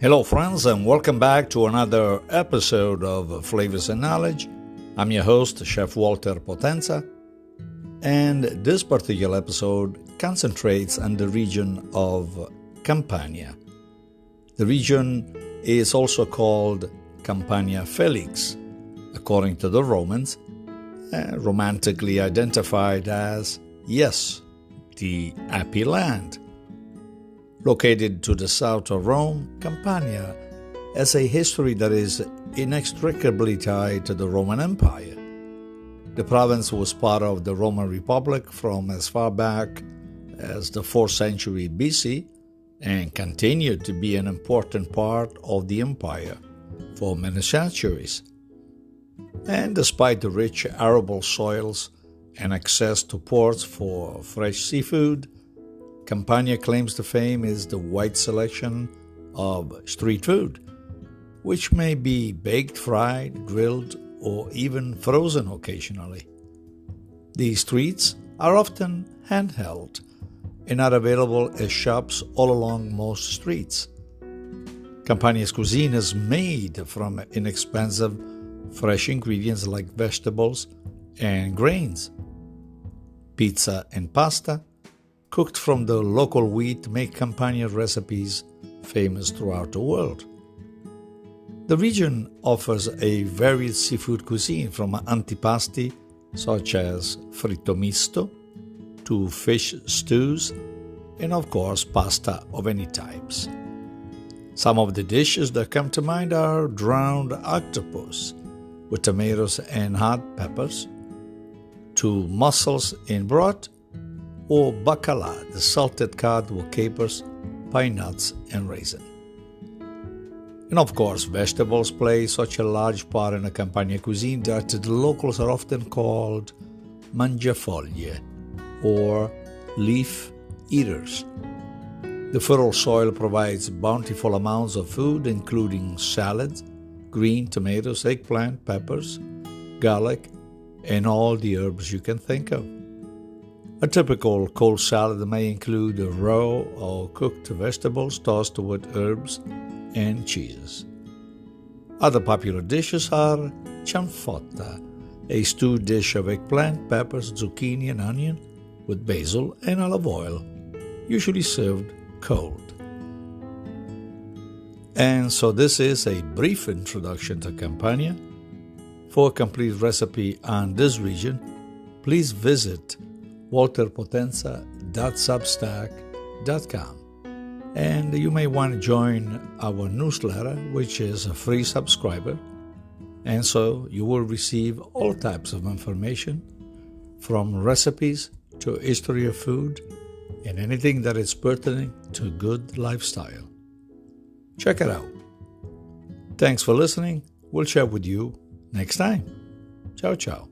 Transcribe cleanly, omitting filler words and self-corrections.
Hello, friends, and welcome back to another episode of Flavors and Knowledge. I'm your host, Chef Walter Potenza, and this particular episode concentrates on the region of Campania. The region is also called Campania Felix, according to the Romans, romantically identified as, the Happy Land. Located to the south of Rome, Campania has a history that is inextricably tied to the Roman Empire. The province was part of the Roman Republic from as far back as the 4th century BC and continued to be an important part of the empire for many centuries. And despite the rich arable soils and access to ports for fresh seafood, Campania claims to fame is the wide selection of street food, which may be baked, fried, grilled, or even frozen occasionally. These treats are often handheld and are available as shops all along most streets. Campania's cuisine is made from inexpensive, fresh ingredients like vegetables and grains. Pizza and pasta cooked from the local wheat make Campania recipes famous throughout the world. The region offers a varied seafood cuisine from antipasti such as fritto misto to fish stews and of course pasta of any types. Some of the dishes that come to mind are drowned octopus with tomatoes and hot peppers, to mussels in broth, or bacala, the salted cod with capers, pine nuts, and raisin. And of course, vegetables play such a large part in the Campania cuisine that the locals are often called mangiafoglie, or leaf eaters. The fertile soil provides bountiful amounts of food, including salads, green tomatoes, eggplant, peppers, garlic, and all the herbs you can think of. A typical cold salad may include raw or cooked vegetables tossed with herbs and cheese. Other popular dishes are cianfrocca, a stewed dish of eggplant, peppers, zucchini, and onion with basil and olive oil, usually served cold. And so this is a brief introduction to Campania. For a complete recipe on this region, please visit walterpotenza.substack.com. And you may want to join our newsletter, which is a free subscriber, and so you will receive all types of information from recipes to history of food and anything that is pertinent to good lifestyle. Check it out. Thanks for listening. We'll chat with you next time. Ciao, ciao.